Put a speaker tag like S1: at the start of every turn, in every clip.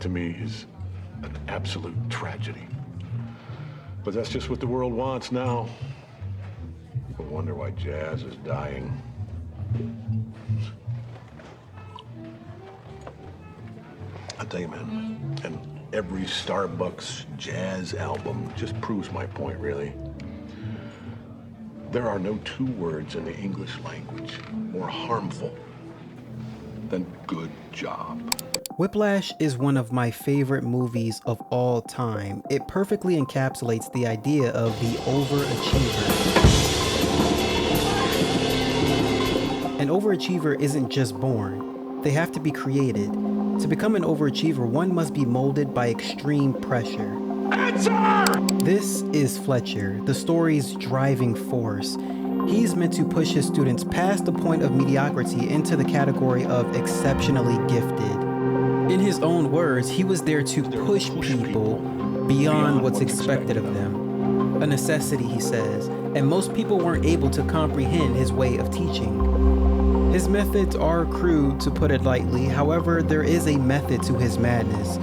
S1: to me is an absolute tragedy. But that's just what the world wants now. I wonder why jazz is dying. I'll tell you, man, and every Starbucks jazz album just proves my point, really. There are no two words in the English language more harmful than good job.
S2: Whiplash is one of my favorite movies of all time. It perfectly encapsulates the idea of the overachiever. An overachiever isn't just born, they have to be created. To become an overachiever, one must be molded by extreme pressure. Answer! This is Fletcher, the story's driving force. He's meant to push his students past the point of mediocrity into the category of exceptionally gifted. In his own words, he was there to push people beyond what's expected of them. A necessity, he says, and most people weren't able to comprehend his way of teaching. His methods are crude, to put it lightly. However, there is a method to his madness.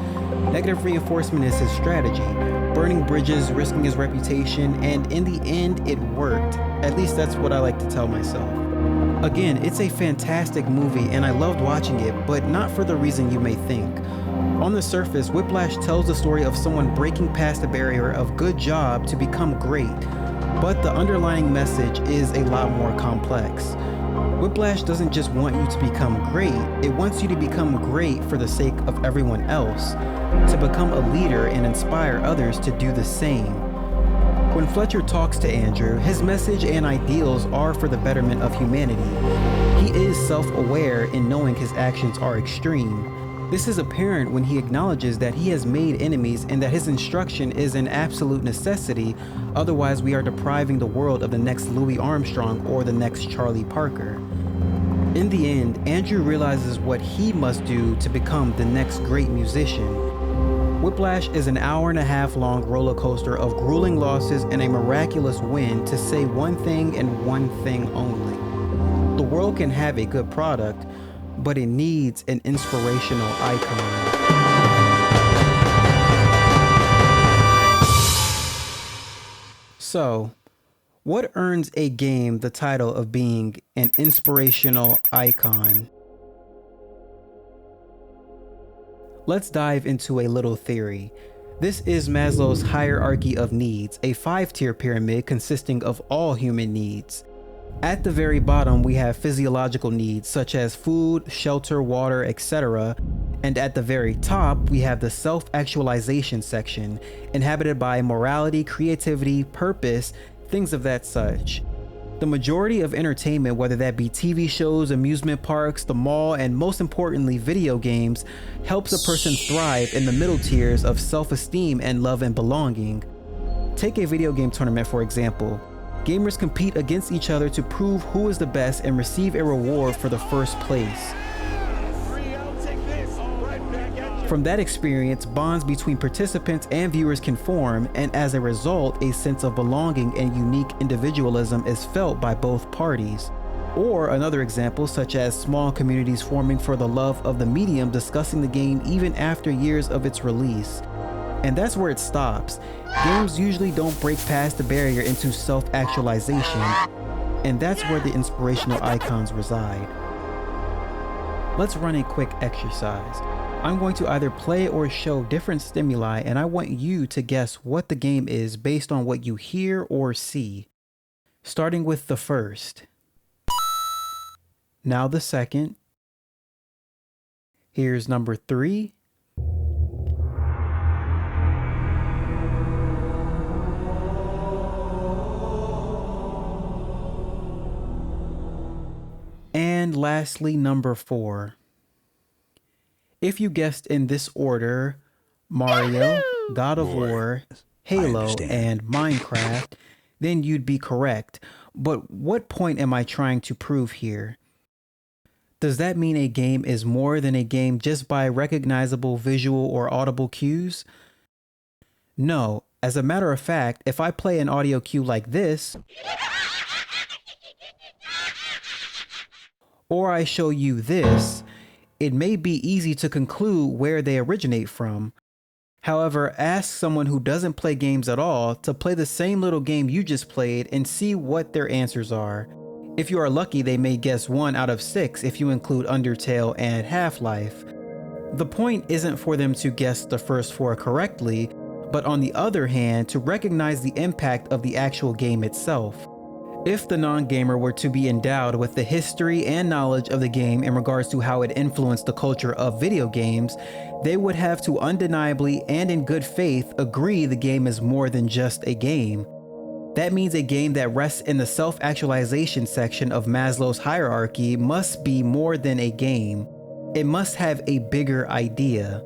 S2: Negative reinforcement is his strategy, burning bridges, risking his reputation, and in the end, it worked. At least that's what I like to tell myself. Again, it's a fantastic movie and I loved watching it, but not for the reason you may think. On the surface, Whiplash tells the story of someone breaking past the barrier of good job to become great, but the underlying message is a lot more complex. Whiplash doesn't just want you to become great, it wants you to become great for the sake of everyone else, to become a leader and inspire others to do the same. When Fletcher talks to Andrew, his message and ideals are for the betterment of humanity. He is self-aware in knowing his actions are extreme. This is apparent when he acknowledges that he has made enemies and that his instruction is an absolute necessity, otherwise we are depriving the world of the next Louis Armstrong or the next Charlie Parker. In the end, Andrew realizes what he must do to become the next great musician. Whiplash is an hour-and-a-half long roller coaster of grueling losses and a miraculous win to say one thing and one thing only. The world can have a good product, but it needs an inspirational icon. So, what earns a game the title of being an inspirational icon? Let's dive into a little theory. This is Maslow's hierarchy of needs, a 5-tier pyramid consisting of all human needs. At the very bottom, we have physiological needs such as food, shelter, water, etc. And at the very top, we have the self-actualization section, inhabited by morality, creativity, purpose, things of that such. The majority of entertainment, whether that be TV shows, amusement parks, the mall, and most importantly video games, helps a person thrive in the middle tiers of self-esteem and love and belonging. Take a video game tournament for example. Gamers compete against each other to prove who is the best and receive a reward for the first place. From that experience, bonds between participants and viewers can form, and as a result, a sense of belonging and unique individualism is felt by both parties. Or another example, such as small communities forming for the love of the medium, discussing the game even after years of its release. And that's where it stops. Games usually don't break past the barrier into self-actualization, and that's where the inspirational icons reside. Let's run a quick exercise. I'm going to either play or show different stimuli, and I want you to guess what the game is based on what you hear or see. Starting with the first. Now the second. Here's number 3. And lastly, number 4. If you guessed in this order, Mario, God of War, Halo, and Minecraft, then you'd be correct. But what point am I trying to prove here? Does that mean a game is more than a game just by recognizable visual or audible cues? No. As a matter of fact, if I play an audio cue like this, or I show you this, it may be easy to conclude where they originate from. However, ask someone who doesn't play games at all to play the same little game you just played and see what their answers are. If you are lucky, they may guess 1 out of 6 if you include Undertale and Half-Life. The point isn't for them to guess the first 4 correctly, but on the other hand, to recognize the impact of the actual game itself. If the non-gamer were to be endowed with the history and knowledge of the game in regards to how it influenced the culture of video games, they would have to undeniably and in good faith agree the game is more than just a game. That means a game that rests in the self-actualization section of Maslow's hierarchy must be more than a game. It must have a bigger idea.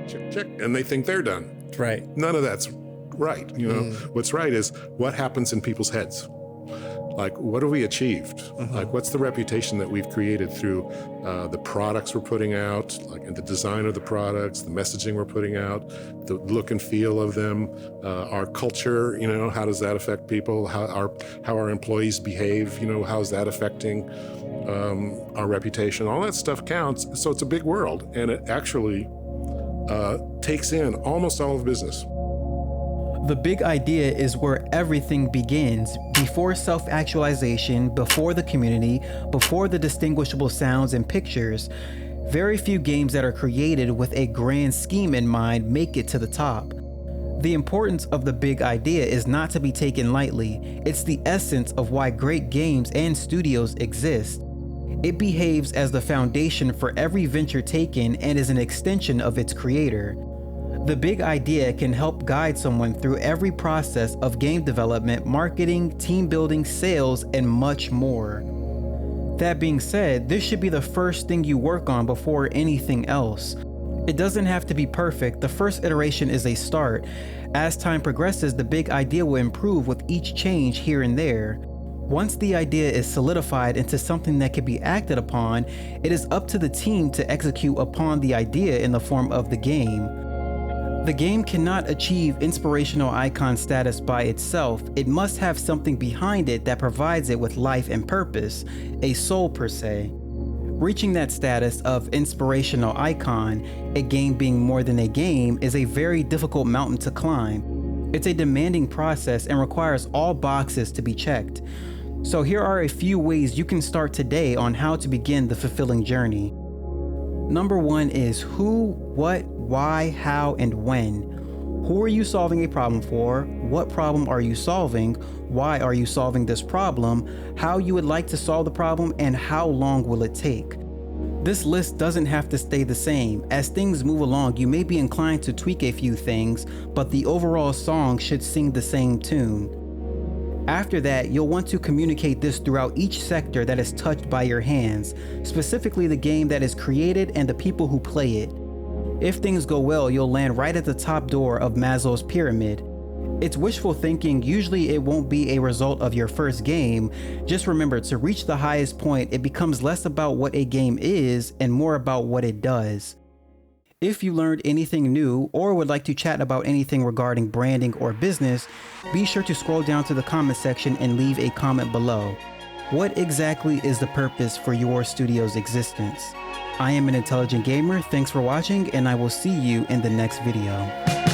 S3: Check, check, and they think they're done.
S4: Right.
S3: None of that's right. You know, what's right is what happens in people's heads. Like, what have we achieved? Like, what's the reputation that we've created through the products we're putting out, like the design of the products, the messaging we're putting out, the look and feel of them, our culture, you know, how does that affect people? How our employees behave, you know, how's that affecting our reputation? All that stuff counts. So it's a big world, and it actually takes in almost all of business.
S2: The big idea is where everything begins, before self-actualization, before the community, before the distinguishable sounds and pictures. Very few games that are created with a grand scheme in mind make it to the top. The importance of the big idea is not to be taken lightly. It's the essence of why great games and studios exist. It behaves as the foundation for every venture taken and is an extension of its creator. The big idea can help guide someone through every process of game development, marketing, team building, sales, and much more. That being said, this should be the first thing you work on before anything else. It doesn't have to be perfect. The first iteration is a start. As time progresses, the big idea will improve with each change here and there. Once the idea is solidified into something that can be acted upon, it is up to the team to execute upon the idea in the form of the game. The game cannot achieve inspirational icon status by itself. It must have something behind it that provides it with life and purpose, a soul per se. Reaching that status of inspirational icon, a game being more than a game, is a very difficult mountain to climb. It's a demanding process and requires all boxes to be checked. So here are a few ways you can start today on how to begin the fulfilling journey. Number 1 is who, what, why, how, and when. Who are you solving a problem for? What problem are you solving? Why are you solving this problem? How you would like to solve the problem, and how long will it take? This list doesn't have to stay the same. As things move along, you may be inclined to tweak a few things, but the overall song should sing the same tune. After that, you'll want to communicate this throughout each sector that is touched by your hands, specifically the game that is created and the people who play it. If things go well, you'll land right at the top door of Maslow's pyramid. It's wishful thinking. Usually it won't be a result of your first game. Just remember, to reach the highest point, it becomes less about what a game is and more about what it does. If you learned anything new or would like to chat about anything regarding branding or business, be sure to scroll down to the comment section and leave a comment below. What exactly is the purpose for your studio's existence? I am an intelligent gamer. Thanks for watching, and I will see you in the next video.